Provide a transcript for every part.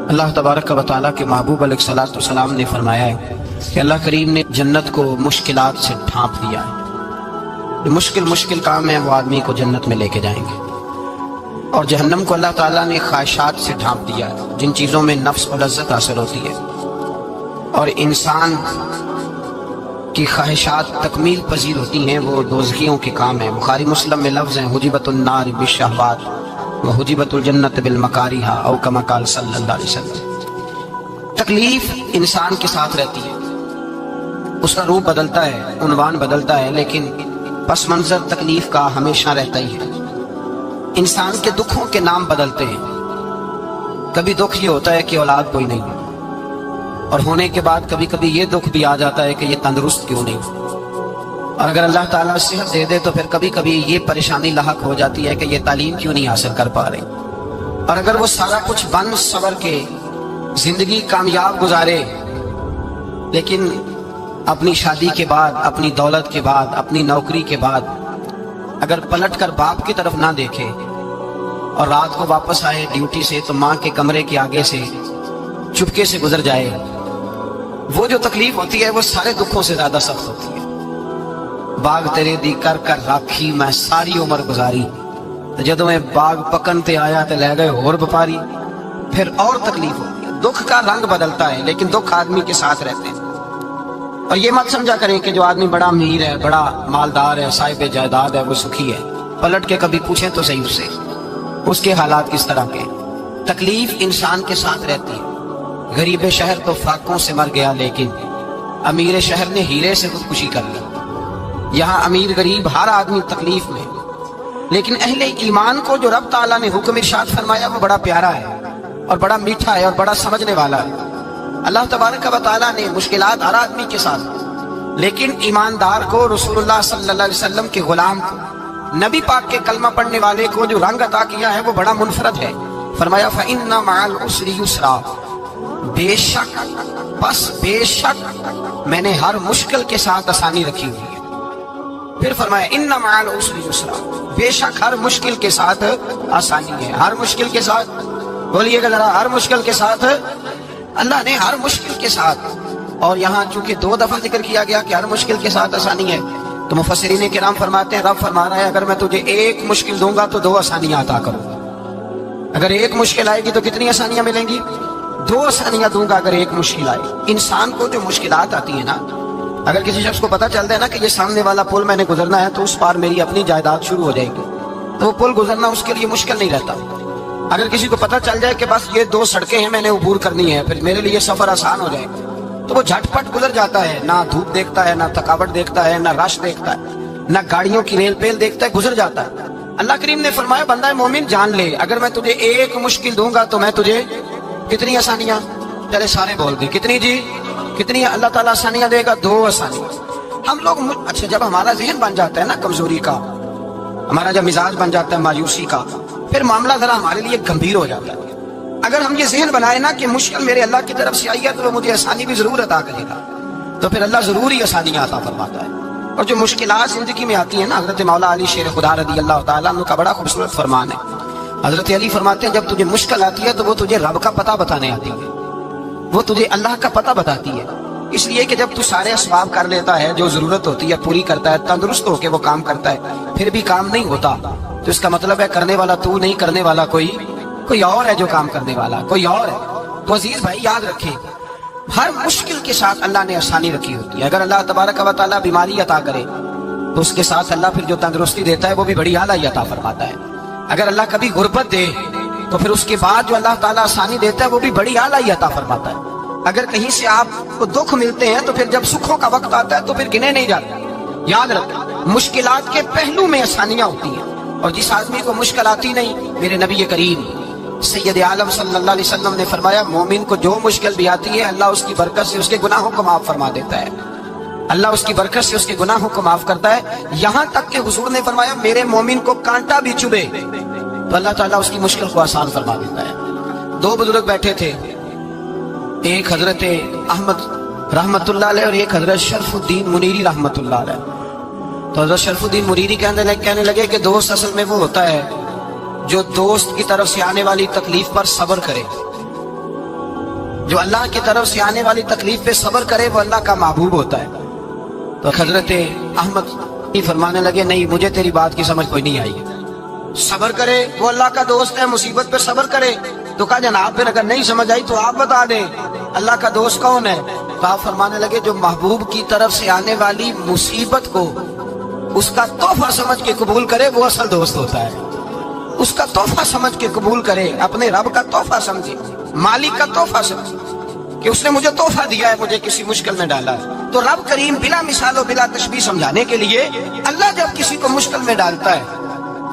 اللہ تبارک و تعالیٰ کے محبوب علیہ الصلوۃ والسلام نے فرمایا ہے کہ اللہ کریم نے جنت کو مشکلات سے ڈھانپ دیا ہے۔ جو مشکل کام ہے وہ آدمی کو جنت میں لے کے جائیں گے، اور جہنم کو اللہ تعالیٰ نے خواہشات سے ڈھانپ دیا ہے، جن چیزوں میں نفس کو لذت حاصل ہوتی ہے، اور انسان کی خواہشات تکمیل پذیر ہوتی ہیں، وہ دوزخیوں کے کام ہیں۔ بخاری مسلم میں لفظ ہیں حجبت النار بالشہوات وحجبت الجنت بالمکارہ، او کما قال صلی اللہ علیہ وسلم۔ تکلیف انسان کے ساتھ رہتی ہے، اس کا روپ بدلتا ہے، عنوان بدلتا ہے، لیکن پس منظر تکلیف کا ہمیشہ رہتا ہی ہے۔ انسان کے دکھوں کے نام بدلتے ہیں۔ کبھی دکھ یہ ہوتا ہے کہ اولاد کوئی نہیں، اور ہونے کے بعد کبھی کبھی یہ دکھ بھی آ جاتا ہے کہ یہ تندرست کیوں نہیں، اور اگر اللہ تعالیٰ صحت دے دے تو پھر کبھی کبھی یہ پریشانی لاحق ہو جاتی ہے کہ یہ تعلیم کیوں نہیں حاصل کر پا رہے، اور اگر وہ سارا کچھ بن سور کے زندگی کامیاب گزارے، لیکن اپنی شادی کے بعد، اپنی دولت کے بعد، اپنی نوکری کے بعد اگر پلٹ کر باپ کی طرف نہ دیکھے اور رات کو واپس آئے ڈیوٹی سے تو ماں کے کمرے کے آگے سے چپکے سے گزر جائے، وہ جو تکلیف ہوتی ہے وہ سارے دکھوں سے زیادہ سخت ہوتی ہے۔ باغ تیرے دی کر کر راکھی میں ساری عمر گزاری، تو جدوں میں باغ پکن تے آیا تے لے گئے اور بپاری، پھر اور تکلیف ہوتی ہے۔ دکھ کا رنگ بدلتا ہے، لیکن دکھ آدمی کے ساتھ رہتے ہیں۔ اور یہ مت سمجھا کریں کہ جو آدمی بڑا امیر ہے، بڑا مالدار ہے، صاحب جائیداد ہے، وہ سکھی ہے۔ پلٹ کے کبھی پوچھیں تو صحیح اس سے، اس کے حالات کس طرح کے۔ تکلیف انسان کے ساتھ رہتی ہے۔ غریب شہر تو فاقوں سے مر گیا، لیکن امیر شہر نے ہیرے سے خودکشی کر لی۔ یہاں امیر غریب ہر آدمی تکلیف میں، لیکن اہل ایمان کو جو رب تعالیٰ نے حکم ارشاد فرمایا وہ بڑا پیارا ہے، اور بڑا میٹھا ہے، اور بڑا سمجھنے والا ہے۔ اللہ تبارک و تعالیٰ نے مشکلات ہر آدمی کے ساتھ، لیکن ایماندار کو، رسول اللہ صلی اللہ علیہ وسلم کے غلام کو، نبی پاک کے کلمہ پڑھنے والے کو جو رنگ عطا کیا ہے وہ بڑا منفرد ہے۔ فرمایا فَإِنَّ مَعَ الْعُسْرِ يُسْرًا، بے شک میں نے ہر مشکل کے ساتھ آسانی رکھی ہوئی ہے۔ پھر فرمایا اِنَّ مَعَ الْعُسْرِ يُسْرًا، بے شک ہر مشکل کے ساتھ آسانی ہے۔ ہر مشکل کے ساتھ، بولیے گا ذرا، ہر مشکل کے ساتھ، اللہ نے ہر مشکل کے ساتھ۔ اور یہاں چونکہ 2 دفعہ ذکر کیا گیا کہ ہر مشکل کے ساتھ آسانی ہے، تو مفسرین کرام فرماتے ہیں رب فرما رہا ہے اگر میں تجھے 1 مشکل دوں گا تو 2 آسانیاں عطا کروں گا۔ اگر 1 مشکل آئے گی تو کتنی آسانیاں ملیں گی؟ 2 آسانیاں دوں گا اگر 1 مشکل آئے۔ انسان کو جو مشکلات آتی ہیں نا، اگر کسی شخص کو پتہ چلتا ہے نا کہ یہ سامنے والا پل میں نے گزرنا ہے تو اس پار میری اپنی جائیداد شروع ہو جائے گی، تو وہ پل گزرنا اس کے لیے مشکل نہیں رہتا۔ اگر کسی کو پتہ چل جائے کہ بس یہ 2 سڑکیں ہیں میں نے عبور کرنی ہے، پھر میرے لیے سفر آسان ہو جائے گا، تو وہ جھٹ پٹ گزر جاتا ہے، نہ دھوپ دیکھتا ہے، نہ تھکاوٹ دیکھتا ہے، نہ رش دیکھتا ہے، نہ گاڑیوں کی ریل پیل دیکھتا ہے، گزر جاتا ہے۔ اللہ کریم نے فرمایا بندہ مومن جان لے اگر میں تجھے 1 مشکل دوں گا تو میں تجھے کتنی آسانیاں، چلے سارے بول دیں کتنی جی، کتنی اللہ تعالیٰ آسانیاں دے گا؟ 2 آسانیاں۔ ہم لوگ اچھا جب ہمارا ذہن بن جاتا ہے نا کمزوری کا، ہمارا جب مزاج بن جاتا ہے مایوسی کا، پھر معاملہ ذرا ہمارے لیے گمبھیر ہو جاتا ہے۔ اگر ہم یہ ذہن بنائے نا کہ مشکل میرے اللہ کی طرف سے آئی ہے تو وہ مجھے آسانی بھی ضرور عطا کرے گا، تو پھر اللہ ضرور ہی آسانیاں عطا فرماتا ہے۔ اور جو مشکلات زندگی میں آتی ہیں نا، حضرت مولا علی شیر خدا رضی اللہ تعالیٰ عنہ کا بڑا خوبصورت فرمان ہے۔ حضرت علی فرماتے ہیں جب تجھے مشکل آتی ہے تو وہ تجھے رب کا پتہ بتانے آتی ہے، وہ تجھے اللہ کا پتہ بتاتی ہے، اس لیے کہ جب تو سارے اسباب کر لیتا ہے، جو ضرورت ہوتی ہے پوری کرتا ہے، تندرست ہو کے وہ کام کرتا ہے، پھر بھی کام نہیں ہوتا، تو اس کا مطلب ہے کرنے والا تو نہیں، کرنے والا کوئی اور ہے جو کام کرنے والا، کوئی اور ہے۔ تو عزیز بھائی یاد رکھیں ہر مشکل کے ساتھ اللہ نے آسانی رکھی ہوتی ہے۔ اگر اللہ تبارک و تعالیٰ بیماری عطا کرے تو اس کے ساتھ اللہ پھر جو تندرستی دیتا ہے وہ بھی بڑی اعلیٰ عطا فرماتا ہے۔ اگر اللہ کبھی غربت دے تو پھر اس کے بعد جو اللہ تعالیٰ آسانی دیتا ہے وہ بھی بڑی اعلیٰ عطا فرماتا ہے۔ اگر کہیں سے آپ کو دکھ ملتے ہیں تو پھر جب سکھوں کا وقت آتا ہے تو پھر گنے نہیں جاتے۔ یاد رکھیں مشکلات کے پہلو میں آسانیاں ہوتی ہیں، اور جس آدمی کو مشکل آتی نہیں، میرے نبی کریم سید عالم صلی اللہ علیہ وسلم نے فرمایا مومن کو جو مشکل بھی آتی ہے اللہ اس کی برکت سے اس کے گناہوں کو معاف فرما دیتا ہے، اللہ اس کی برکت سے اس کے گناہوں کو معاف کرتا ہے۔ یہاں تک کہ حضور نے فرمایا میرے مومن کو کانٹا بھی چبھے تو اللہ تعالیٰ اس کی مشکل کو آسان فرما دیتا ہے۔ 2 بزرگ بیٹھے تھے، ایک حضرت احمد رحمت اللہ علیہ اور ایک حضرت شرف الدین منیری رحمت اللہ علیہ۔ تو حضرت شرف الدین منیری کہنے لگے کہ دوست اصل میں وہ ہوتا ہے جو دوست کی طرف سے آنے والی تکلیف پر صبر کرے، جو اللہ کی طرف سے آنے والی تکلیف پہ صبر کرے وہ اللہ کا محبوب ہوتا ہے۔ تو حضرت احمد فرمانے لگے نہیں مجھے تیری بات کی سمجھ کوئی نہیں آئی، صبر کرے وہ اللہ کا دوست ہے، مصیبت پہ صبر کرے۔ تو کہا جناب پھر اگر نہیں سمجھ آئی تو آپ بتا دیں اللہ کا دوست کون ہے؟ تو آپ فرمانے لگے جو محبوب کی طرف سے آنے والی مصیبت کو اس کا تحفہ سمجھ کے قبول کرے وہ اصل دوست ہوتا ہے۔ اس کا تحفہ سمجھ کے قبول کرے، اپنے رب کا تحفہ سمجھے، مالک کا تحفہ سمجھے کہ اس نے مجھے تحفہ دیا ہے، مجھے کسی مشکل میں ڈالا ہے۔ تو رب کریم بلا مثال و بلا تشبیہ سمجھانے کے لیے اللہ جب کسی کو مشکل میں ڈالتا ہے،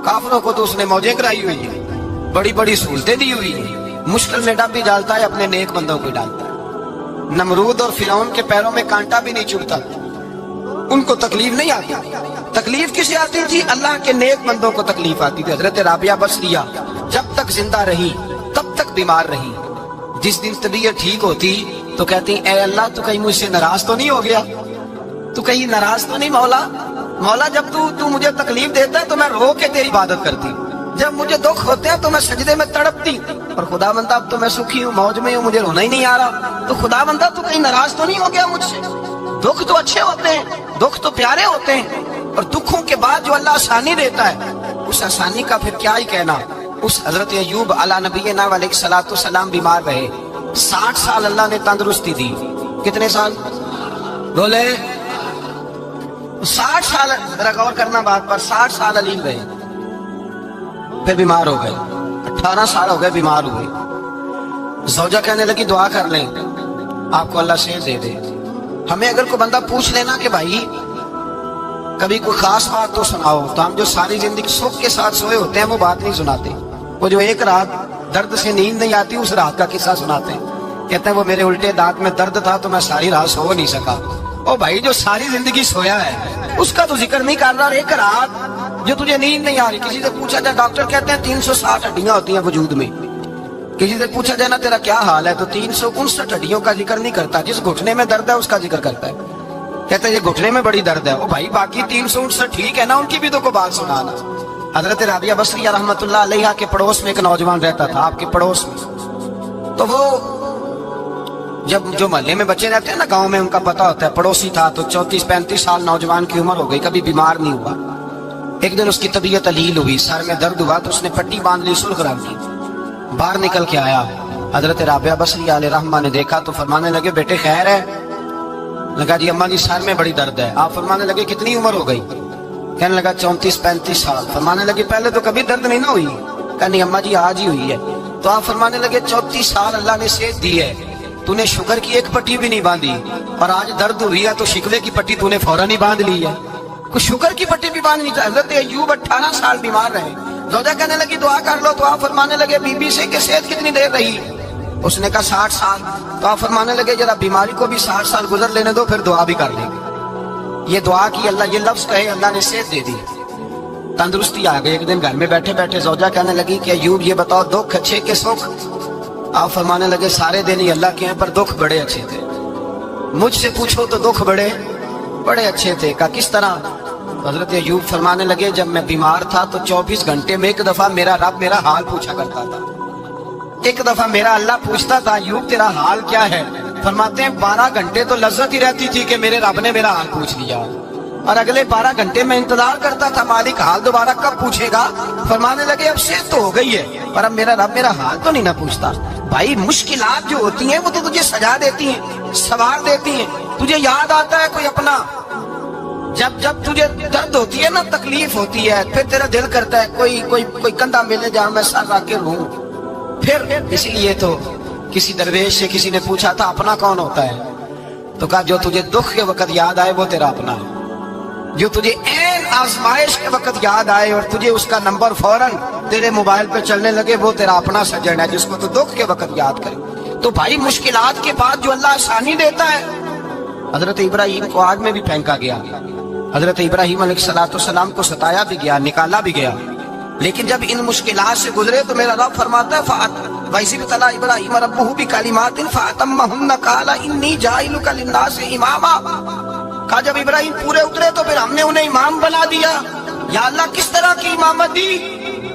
کافروں کو تو اس نے موجیں کرائی ہوئی ہیں، بڑی بڑی سہولتیں دی ہوئی ہیں، مشکل میں ڈب بھی ڈالتا ہے، اپنے نیک بندوں کو ڈالتا ہے۔ نمرود اور فرعون کے پیروں میں کانٹا بھی نہیں چبھتا، ان کو تکلیف نہیں آتی۔ تکلیف کسے آتی تھی؟ اللہ کے نیک بندوں کو تکلیف آتی تھی۔ حضرت رابعہ بصریہ جب تک زندہ رہی تب تک بیمار رہی، جس دن طبیعت ٹھیک ہوتی تو کہتی اے اللہ تو کہیں مجھ سے ناراض تو نہیں ہو گیا، تو کہیں ناراض تو نہیں مولا؟ مولا جب تو مجھے تکلیف دیتا ہے تو میں رو کے تیری عبادت کرتی، جب مجھے دکھ ہوتے ہیں تو میں سجدے میں تڑپتی، اور خدا بندہ اب تو میں سکھی ہوں، موج میں ہوں، مجھے رونا ہی نہیں آ رہا، تو خدا بندہ تو کہیں ناراض تو نہیں ہو گیا مجھ سے؟ دکھ تو اچھے ہوتے ہیں، دکھ تو پیارے ہوتے ہیں، اور دکھوں کے بعد جو اللہ آسانی دیتا ہے اس آسانی کا پھر کیا ہی کہنا۔ اس حضرت ایوب علیہ نبینا علیہ الصلوۃ والسلام بیمار رہے، 60 سال اللہ نے تندرستی دی۔ کتنے سال بولے؟ 60 سال، ذرا غور کرنا بات پر، 60 سال علیم رہے، پھر بیمار ہو گئے، 18 سال ہو گئے بیمار ہوئے۔ زوجہ کہنے لگی دعا کر لیں آپ کو اللہ صحت دے دے۔ ہمیں اگر کوئی بندہ پوچھ لینا کہ بھائی کبھی کوئی خاص بات تو سناؤ، تو ہم جو ساری زندگی سکھ کے ساتھ سوئے ہوتے ہیں وہ بات نہیں سناتے، وہ جو ایک رات درد سے نیند نہیں آتی اس رات کا قصہ سناتے ہیں، کہتے ہیں وہ میرے الٹے دانت میں درد تھا تو میں ساری رات سو نہیں سکا۔ او بھائی جو ساری زندگی سویا ہے اس کا تو ذکر نہیں کر رہا، ایک رات جو تجھے نیند نہیں آ رہی۔ کسی سے پوچھا جائے، ڈاکٹر کہتے ہیں 360 ہڈیاں ہوتی ہیں وجود میں، کسی سے پوچھا جائے نا تیرا کیا حال ہے تو 359 ہڈیوں کا ذکر نہیں کرتا، جس گھٹنے میں درد ہے اس کا ذکر کرتا ہے، کہتا ہے یہ گھٹنے میں بڑی درد ہے۔ او بھائی باقی 359 ٹھیک ہے نا، ان کی بھی تو کوئی بات سنانا۔ حضرت رابعہ بصریہ رحمۃ اللہ علیہ کے پڑوس میں ایک نوجوان رہتا تھا، آپ کے پڑوس میں، تو وہ جب جو محلے میں بچے رہتے ہیں نا گاؤں میں ان کا پتہ ہوتا ہے، پڑوسی تھا تو 34-35 سال نوجوان کی عمر ہو گئی، کبھی بیمار نہیں ہوا۔ ایک دن اس کی طبیعت علیل ہوئی، سر میں درد ہوا تو اس نے پٹی باندھ لی، سلخ رنگ کی، باہر نکل کے آیا۔ حضرت رابعہ بصریہ علیہ رحمہ نے دیکھا تو فرمانے لگے بیٹے خیر ہے؟ لگا جی اماں جی سر میں بڑی درد ہے۔ آپ فرمانے لگے کتنی عمر ہو گئی؟ کہنے لگا 34-35 سال۔ فرمانے لگے پہلے تو کبھی درد نہیں نہ ہوئی؟ کہنے اماں جی آج ہی ہوئی ہے۔ تو آپ فرمانے لگے 34 سال اللہ نے صحت دی ہے، تو نے شوگر کی ایک پٹی بھی نہیں باندھی، اور آج درد ہوئی ہے تو شکوے کی پٹی تو نے فوراً ہی باندھ لی ہے، کوئی شوگر کی پٹی بھی باندھ نہیں چاہیے۔ حضرت ایوب 18 سال بیمار رہے، زوجہ کہنے لگی دعا کر لو، تو آپ فرمانے لگے بی بی سے کہ صحت کتنی دیر رہی؟ اس نے کہا 60 سال۔ تو آپ فرمانے لگے ذرا بیماری کو بھی 60 سال گزر لینے دو پھر دعا بھی کر لیں گے۔ یہ دعا کی، اللہ یہ لفظ کہے، اللہ نے صحت دے دی، تندرستی آ گئی۔ ایک دن گھر میں بیٹھے بیٹھے زوجہ کہنے لگی کہ ایوب یہ بتاؤ دکھ اچھے کہ سکھ؟ آپ فرمانے لگے سارے دن ہی اللہ کے ہیں پر دکھ بڑے اچھے تھے، مجھ سے پوچھو تو دکھ بڑے اچھے تھے۔ کہا کس طرح؟ حضرت ایوب فرمانے لگے جب میں بیمار تھا تو 24 گھنٹے میں ایک دفعہ میرا رب میرا حال پوچھا کرتا تھا، ایک دفعہ میرا اللہ پوچھتا تھا ایوب تیرا حال کیا ہے؟ فرماتے ہیں 12 گھنٹے تو لذت ہی رہتی تھی کہ میرے رب نے میرا حال پوچھ لیا، اور اگلے 12 گھنٹے میں انتظار کرتا تھا مالک حال دوبارہ کب پوچھے گا۔ فرمانے لگے اب صحت تو ہو گئی ہے پر اب میرا رب میرا حال تو نہیں نہ پوچھتا۔ بھائی مشکلات جو ہوتی ہیں وہ تو تجھے سجا دیتی ہیں، سوار دیتی ہیں، تجھے یاد آتا ہے کوئی اپنا، جب تجھے درد ہوتی ہے نا، تکلیف ہوتی ہے، پھر تیرا دل کرتا ہے کوئی کندھا ملے جہاں میں سر رکھ کے رہوں۔ پھر اسی لیے تو کسی درویش سے کسی نے پوچھا تھا اپنا کون ہوتا ہے؟ تو کہا جو تجھے دکھ کے وقت یاد آئے وہ تیرا اپنا ہے، جو تجھے عین آزمائش کے وقت یاد آئے اور تجھے اس کا نمبر فوراً تیرے موبائل پہ چلنے لگے وہ تیرا اپنا سجن ہے، جس کو تو دکھ کے وقت یاد کرے۔ تو بھائی مشکلات کے بعد جو اللہ آسانی دیتا ہے، حضرت ابراہیم کو آگ میں بھی پھینکا گیا، حضرت ابراہیم علیہ السلام کو ستایا بھی گیا، نکالا بھی گیا، لیکن جب ان مشکلات سے گزرے تو میرا رب فرماتا ہے وَإِذِ ابْتَلَىٰ إِبْرَاهِيمَ رَبُّهُ بِكَلِمَاتٍ فَأَتَمَّهُنَّ قَالَ إِنِّي جَاعِلُكَ لِلنَّاسِ إِمَامًا۔ کہا جب ابراہیم پورے اترے تو پھر ہم نے انہیں امام بنا دیا۔ یا اللہ کس طرح کی امامت دی؟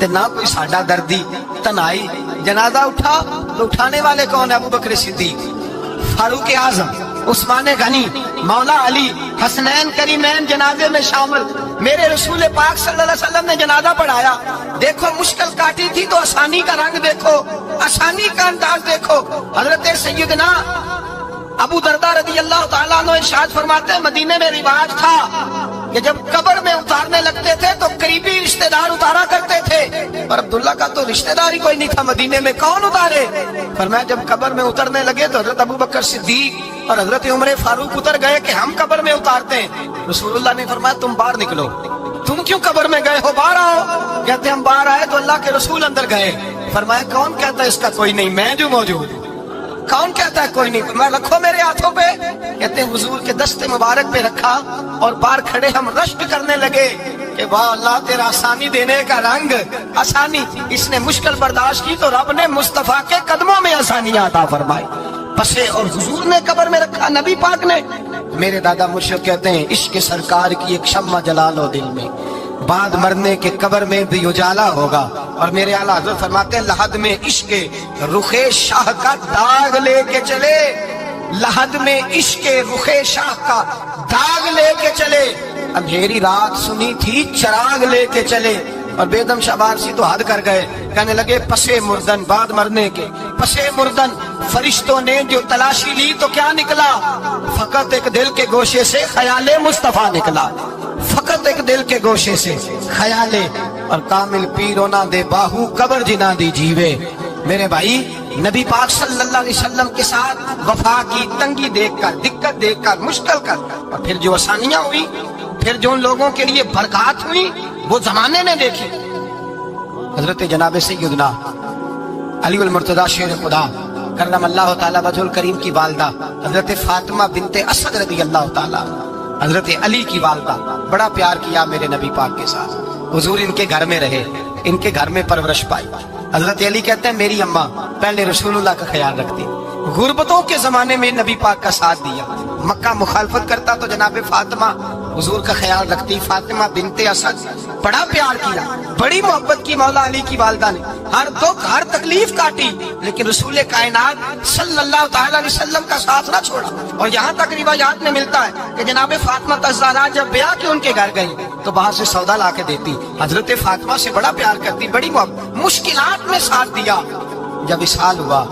تے نہ کوئی ساڈا دردی تنہائی. جنازہ اٹھا تو اٹھانے والے کون؟ ابو بکر صدیق، فاروق اعظم، عثمان غنی، مولا علی، حسنین کریمین جنازے میں شامل. میرے رسول پاک صلی اللہ علیہ وسلم نے جنازہ پڑھایا. دیکھو مشکل کاٹی تھی تو آسانی کا رنگ دیکھو، آسانی کا انداز دیکھو. حضرت سیدنا ابو درداء رضی اللہ تعالیٰ عنہ ارشاد فرماتے ہیں مدینے میں رواج تھا کہ جب قبر میں اتارنے لگتے تھے تو قریبی رشتہ دار اتارا کرتے تھے، پر عبداللہ کا تو رشتہ دار ہی کوئی نہیں تھا مدینے میں، کون اتارے؟ فرمایا جب قبر میں اترنے لگے تو حضرت ابو بکر صدیق اور حضرت عمر فاروق اتر گئے کہ ہم قبر میں اتارتے ہیں. رسول اللہ نے فرمایا تم باہر نکلو. تم کیوں قبر میں گئے ہو؟ باہر آؤ. کہتے ہم باہر آئے تو اللہ کے رسول اندر گئے. فرمایا کون کہتا ہے اس کا کوئی نہیں، میں جو موجود. کون کہتا ہے کوئی نہیں؟ میں رکھو میرے ہاتھوں پہ. کہتے ہیں حضور کے دست مبارک پہ رکھا اور باہر کھڑے ہم رشک کرنے لگے کہ واہ اللہ تیرا آسانی دینے کا رنگ. آسانی اس نے مشکل برداشت کی تو رب نے مصطفیٰ کے قدموں میں آسانیاں عطا فرمائی. پسے اور حضور نے قبر میں رکھا، نبی پاک نے. میرے دادا مرشد کہتے ہیں عشق سرکار کی ایک شمع جلا لو دل میں، بعد مرنے کے قبر میں بھی اجالا ہوگا. اور میرے اعلیٰ حضرت فرماتے ہیں لحد میں عشق رخ شاہ کا داغ لے کے چلے، لحد میں عشق رخ شاہ کا داغ لے کے چلے. اندھیری رات سنی تھی چراغ لے کے چلے. اور بیدم شبار سی تو حد کر گئے، کہنے لگے پسے مردن، بعد مرنے کے پسے مردن. فرشتوں نے جو تلاشی لی تو کیا نکلا؟ فقط ایک دل کے گوشے سے خیال مصطفیٰ نکلا، فقط ایک دل کے گوشے سے خیال. اور کامل پیرو نہ دے باہو قبر جنا دی جیوے. میرے بھائی نبی پاک صلی اللہ علیہ وسلم کے ساتھ وفا کی تنگی دیکھ کر، دقت دیکھ کر، مشکل کر، اور پھر جو آسانیاں ہوئی، پھر جو ان لوگوں کے لیے برکات ہوئی وہ زمانے نے دیکھی. حضرت جناب سیدنا علی المرتضیٰ شیر خدا کرم اللہ تعالیٰ وجہ الکریم کی والدہ حضرت فاطمہ بنت اسد رضی اللہ تعالیٰ، حضرت علی کی والدہ، بڑا پیار کیا میرے نبی پاک کے ساتھ. حضور ان کے گھر میں رہے، ان کے گھر میں پرورش پائی. حضرت علی کہتے ہیں میری اماں پہلے رسول اللہ کا خیال رکھتی، غربتوں کے زمانے میں نبی پاک کا ساتھ دیا. مکہ مخالفت کرتا تو جناب فاطمہ حضور کا خیال رکھتی. فاطمہ بنت اسد بڑا پیار کیا، بڑی محبت کی مولا علی کی والدہ نے. ہر دکھ ہر تکلیف کاٹی لیکن رسول کائنات صلی اللہ تعالی علیہ وسلم کا ساتھ نہ چھوڑا. اور یہاں تک روایات میں ملتا ہے کہ جناب فاطمہ الزہرا جب بیاہ کے ان کے گھر گئی تو وہاں سے سودا لا کے دیتی. حضرت فاطمہ سے بڑا پیار کرتی، بڑی محبت، مشکلات میں ساتھ دیا. جب وصال ہوا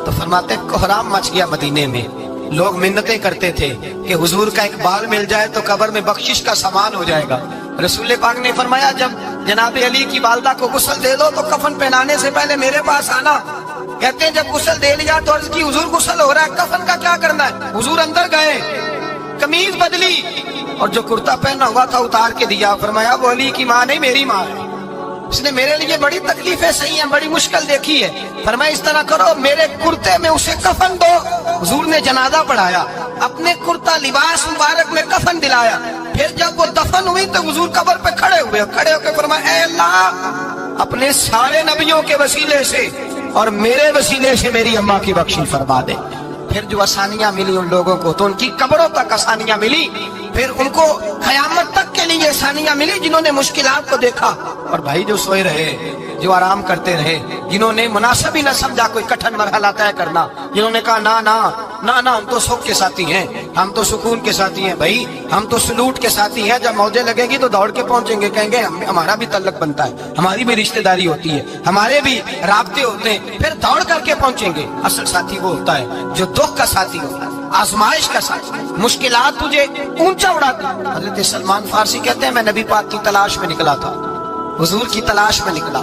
تو فرماتے کوہرام مچ گیا مدینے میں. لوگ منتیں کرتے تھے کہ حضور کا ایک بال مل جائے تو قبر میں بخشش کا سامان ہو جائے گا. رسول پاک نے فرمایا جب جناب علی کی والدہ کو غسل دے دو تو کفن پہنانے سے پہلے میرے پاس آنا. کہتے ہیں جب غسل دے لیا تو عرض کی حضور غسل ہو رہا ہے، کفن کا کیا کرنا ہے؟ حضور اندر گئے، قمیض بدلی اور جو کرتا پہنا ہوا تھا اتار کے دیا. فرمایا وہ علی کی ماں نہیں میری ماں ہے، اس نے میرے لیے بڑی تکلیفیں سہی ہیں، بڑی مشکل دیکھی ہے. فرمایا اس طرح کرو میرے کرتے میں اسے کفن دو. حضور نے جنازہ پڑھایا، اپنے کرتا لباس مبارک میں کفن دلایا. پھر جب وہ دفن ہوئی تو حضور قبر پہ کھڑے ہوئے، کھڑے ہو کے فرمایا اے اللہ اپنے سارے نبیوں کے وسیلے سے اور میرے وسیلے سے میری اماں کی بخشش فرما دے. پھر جو آسانیاں ملی ان لوگوں کو تو ان کی قبروں تک آسانیاں ملی، پھر ان کو قیامت تک کے لیے آسانیاں ملی جنہوں نے مشکلات کو دیکھا. اور بھائی جو سوئے رہے، جو آرام کرتے رہے، جنہوں نے مناسب ہی نہ سمجھا کوئی کٹھن مرحلہ طے کرنا، جنہوں نے کہا نا ہم تو سکھ کے ساتھی ہیں، ہم تو سکون کے ساتھی ہیں، بھائی ہم تو سلوٹ کے ساتھی ہیں. جب موجیں لگے گی تو دوڑ کے پہنچیں گے، کہیں گے ہمارا بھی تعلق بنتا ہے، ہماری بھی رشتہ داری ہوتی ہے، ہمارے بھی رابطے ہوتے ہیں، پھر دوڑ کر کے پہنچیں گے. اصل ساتھی وہ ہوتا ہے جو دکھ کا ساتھی ہوتا ہے، آزمائش کا ساتھی، مشکلات تجھے اونچا اڑاتی. حضرت سلمان فارسی کہتے ہیں میں نبی پاک کی تلاش میں نکلا تھا، حضور کی تلاش میں نکلا،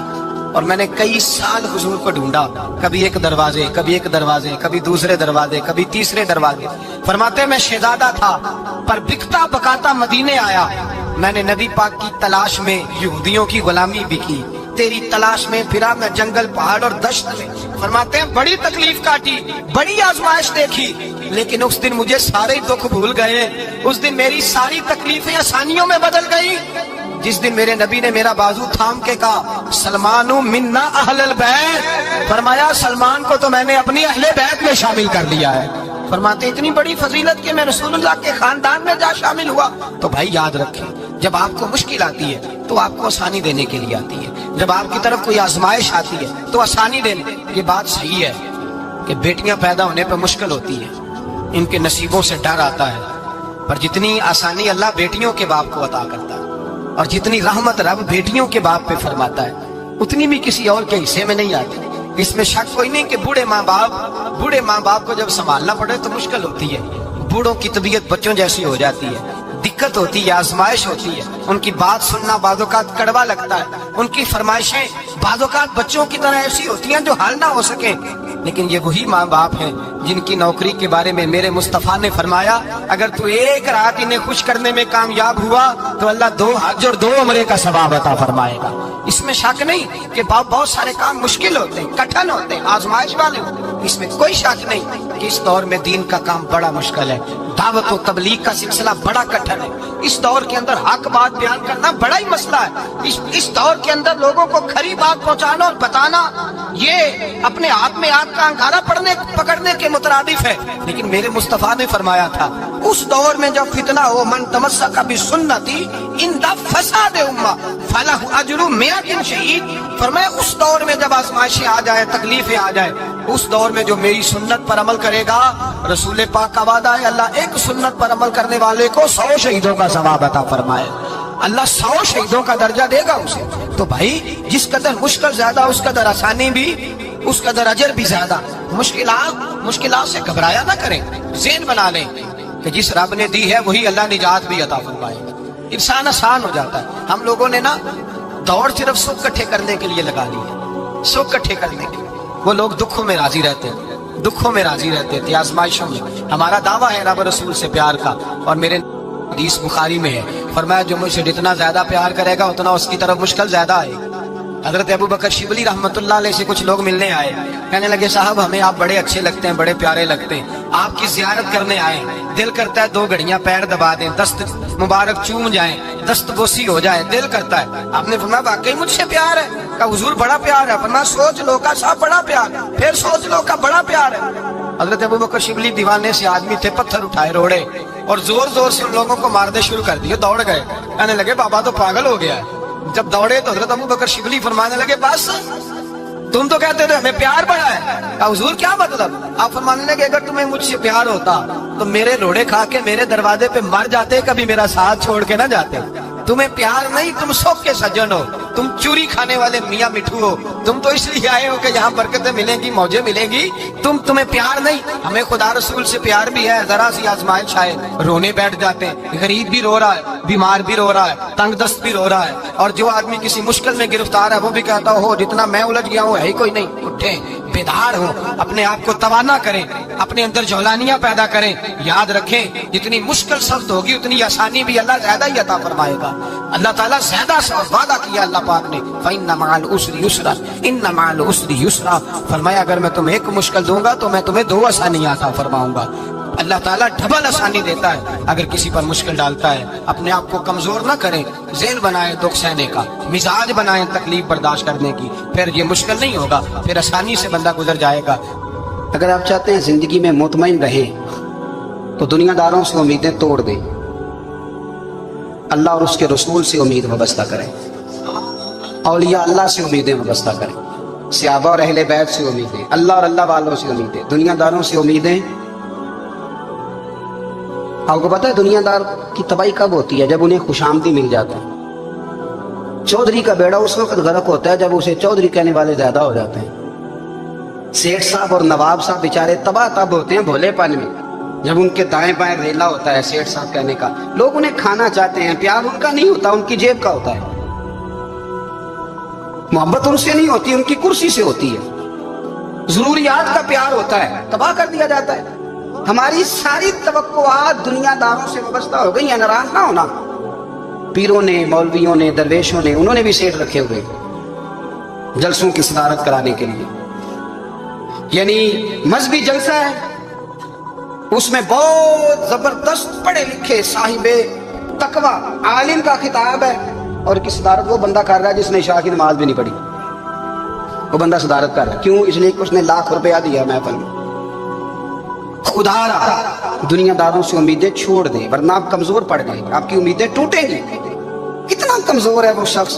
اور میں نے کئی سال حضور کو ڈھونڈا، کبھی ایک دروازے، کبھی دوسرے دروازے، کبھی تیسرے دروازے. فرماتے میں شہزادہ تھا پر بکتا بکاتا مدینے آیا. میں نے نبی پاک کی تلاش میں یہودیوں کی غلامی بھی کی، تیری تلاش میں پھرا میں جنگل پہاڑ اور دشت میں. فرماتے ہیں بڑی تکلیف کاٹی، بڑی آزمائش دیکھی، لیکن اس دن مجھے سارے دکھ بھول گئے. اس دن میری ساری تکلیفیں آسانیوں میں بدل گئی جس دن میرے نبی نے میرا بازو تھام کے کہا سلمان منا اہل البیت. فرمایا سلمان کو تو میں نے اپنی اہل بیت میں شامل کر لیا ہے. فرماتے اتنی بڑی فضیلت کہ میں رسول اللہ کے خاندان میں جا شامل ہوا. تو بھائی یاد رکھیں جب آپ کو مشکل آتی ہے تو آپ کو آسانی دینے کے لیے آتی ہے. جب آپ کی طرف کوئی آزمائش آتی ہے تو آسانی دے لیں. یہ بات صحیح ہے کہ بیٹیاں پیدا ہونے پہ مشکل ہوتی ہے, ان کے نصیبوں سے ڈر آتا ہے, پر جتنی آسانی اللہ بیٹیوں کے باپ کو عطا کرتا ہے اور جتنی رحمت رب بیٹیوں کے باپ پہ فرماتا ہے اتنی بھی کسی اور کے حصے میں نہیں آتی. اس میں شک کوئی نہیں کہ بوڑھے ماں باپ کو جب سنبھالنا پڑے تو مشکل ہوتی ہے. بوڑھوں کی طبیعت بچوں جیسی ہو جاتی ہے, دقت ہوتی ہے, آزمائش ہوتی ہے, ان کی بات سننا بعض اوقات کڑوا لگتا ہے, ان کی فرمائشیں بعض اوقات بچوں کی طرح ایسی ہوتی ہیں جو حل نہ ہو سکیں. لیکن یہ وہی ماں باپ ہیں جن کی نوکری کے بارے میں میرے مصطفیٰ نے فرمایا اگر تو ایک رات انہیں خوش کرنے میں کامیاب ہوا تو اللہ 2 حج اور 2 عمرے کا ثواب عطا فرمائے گا. اس میں شک نہیں کہ بہت سارے کام مشکل ہوتے ہیں, کٹھن ہوتے ہیں, آزمائش والے ہوتے ہیں, اس میں کوئی شک نہیں کہ اس دور میں دین کا کام بڑا مشکل ہے, دعوت و تبلیغ کا سلسلہ بڑا کٹھن ہے. اس دور کے اندر حق بات بیان کرنا بڑا ہی مسئلہ ہے. اس دور کے اندر لوگوں کو کھری بات پہنچانا اور بتانا یہ اپنے آپ میں آگ کا انگارہ پکڑنے کے مترادف ہے. لیکن میرے مصطفیٰ نے فرمایا تھا اس دور میں جب فتنہ ہو من تمسک بسنتی ان فساد امہ فلہ اجر 100 شہید. فرمایا اس دور میں جب آزمائشیں آ جائے, تکلیفیں آ جائے, اس دور میں جو میری سنت پر عمل کرے گا, رسول پاک کا وعدہ ہے اللہ ایک سنت پر عمل کرنے والے کو 100 شہیدوں کا ثواب عطا فرمائے. اللہ 100 شہیدوں کا درجہ دے گا اسے. تو بھائی جس قدر مشکل زیادہ اس قدر آسانی بھی, اس قدر اجر بھی زیادہ. مشکلات سے گھبرایا نہ کریں, ذہن بنا لیں کہ جس رب نے دی ہے وہی اللہ نجات بھی عطا فرمائے گا. انسان آسان ہو جاتا ہے. ہم لوگوں نے نا دوڑ صرف سکھ کٹھے کرنے کے لیے لگا لی ہے, سکھ کٹھے کرنے کے لیے. وہ لوگ دکھوں میں راضی رہتے تھے, آزمائشوں میں. ہمارا دعویٰ ہے رب رسول سے پیار کا, اور میرے حدیث بخاری میں ہے فرمایا جو مجھ سے جتنا زیادہ پیار کرے گا اتنا اس کی طرف مشکل زیادہ آئے گا. حضرت ابو بکر شبلی رحمت اللہ علیہ سے کچھ لوگ ملنے آئے, کہنے لگے صاحب ہمیں آپ بڑے اچھے لگتے ہیں, بڑے پیارے لگتے ہیں, آپ کی زیارت کرنے آئے, دل کرتا ہے 2 گھڑیاں پیر دبا دیں, دست مبارک چوم جائیں, دست بوسی ہو جائے, دل کرتا ہے. آپ نے فرمایا واقعی مجھ سے پیار ہے؟ کہا حضور بڑا پیار ہے. فرمایا سوچ لو کا صاحب بڑا پیار, پھر سوچ لو کا بڑا پیار ہے. حضرت ابو بکر شبلی دیوانے سے آدمی تھے, پتھر اٹھائے روڑے اور زور سے ان لوگوں کو مارنے شروع کر دیے. دوڑ گئے, کہنے لگے بابا تو پاگل ہو گیا ہے. جب دوڑے تو حضرت ابو بکر شبلی فرمانے لگے بس تم تو کہتے تھے ہمیں پیار بڑا ہے. کہا حضور کیا مطلب؟ آپ فرمانے لگے اگر تمہیں مجھ سے پیار ہوتا تو میرے روڑے کھا کے میرے دروازے پہ مر جاتے, کبھی میرا ساتھ چھوڑ کے نہ جاتے. تمہیں پیار نہیں, تم سوک کے سجن ہو, تم چوری کھانے والے میاں مٹھو ہو. تم تو اس لیے آئے ہو کہ یہاں برکتیں ملیں گی, موجیں ملیں گی. تمہیں پیار نہیں. ہمیں خدا رسول سے پیار بھی ہے, ذرا سی آزمائش آئے رونے بیٹھ جاتے ہیں. غریب بھی رو رہا ہے, بیمار بھی رو رہا ہے, تنگ دست بھی رو رہا ہے, اور جو آدمی کسی مشکل میں گرفتار ہے وہ بھی کہتا ہو جتنا میں الجھ گیا ہوں ہے ہی کوئی نہیں. اٹھیں, بیدار ہو, اپنے آپ کو توانا کریں, اپنے اندر جولانیاں پیدا کریں. یاد رکھیں جتنی مشکل سخت ہوگی اتنی آسانی بھی اللہ زیادہ ہی عطا فرمائے گا. اللہ تعالیٰ زیادہ وعدہ کیا اللہ پاک نے, فَإِنَّ مَعَ الْعُسْرِ يُسْرًا إِنَّ مَعَ الْعُسْرِ يُسْرًا. فرمایا اگر میں تمہیں 1 مشکل دوں گا تو میں تمہیں 2 آسانی عطا فرماؤں گا. اللہ تعالیٰ ڈبل آسانی دیتا ہے اگر کسی پر مشکل ڈالتا ہے. اپنے آپ کو کمزور نہ کریں, ذہن بنائیں دکھ سہنے کا, مزاج بنائیں تکلیف برداشت کرنے کی. پھر یہ مشکل نہیں ہوگا, پھر آسانی سے بندہ گزر جائے گا. اگر آپ چاہتے ہیں زندگی میں مطمئن رہیں تو دنیا داروں سے امیدیں توڑ دیں, اللہ اور اس کے رسول سے امید وابستہ کریں, اولیاء اللہ سے امیدیں وابستہ کریں, صحابہ اور اہل بیت سے امیدیں, اللہ اور اللہ والوں سے امیدیں. دنیا داروں سے امیدیں, آپ کو پتہ ہے دنیا دار کی تباہی کب ہوتی ہے؟ جب انہیں خوش آمدی مل جاتا ہے. چودھری کا بیڑا اس وقت غرق ہوتا ہے جب اسے چودھری کہنے والے زیادہ ہو جاتے ہیں. سیٹھ صاحب اور نواب صاحب بیچارے تباہ تب ہوتے ہیں بھولے پن میں, جب ان کے دائیں بائیں ریلا ہوتا ہے سیٹھ صاحب کہنے کا. لوگ انہیں کھانا چاہتے ہیں, پیار ان کا نہیں ہوتا, ان کی جیب کا ہوتا ہے. محبت ان سے نہیں ہوتی, ان کی کرسی سے ہوتی ہے. ضروریات کا پیار ہوتا ہے, تباہ کر دیا جاتا ہے. ہماری ساری توقعات دنیا داروں سے وابستہ ہو گئی ہیں. ناراض نہ ہونا, پیروں نے, مولویوں نے, درویشوں نے, انہوں نے بھی سیٹ رکھے ہوئے جلسوں کی صدارت کرانے کے لیے. یعنی مذہبی جلسہ ہے, اس میں بہت زبردست پڑھے لکھے صاحب تقوی عالم کا خطاب ہے, اور کی صدارت وہ بندہ کر رہا ہے جس نے عشاء کی نماز بھی نہیں پڑھی. وہ بندہ صدارت کر رہا ہے, کیوں؟ اس لیے کہ اس نے لاکھ روپیہ دیا محفل میں. خدا را دنیا داروں سے امیدیں چھوڑ دیں ورنہ آپ کمزور پڑ گئے, آپ کی امیدیں ٹوٹیں گی. کتنا کمزور ہے وہ شخص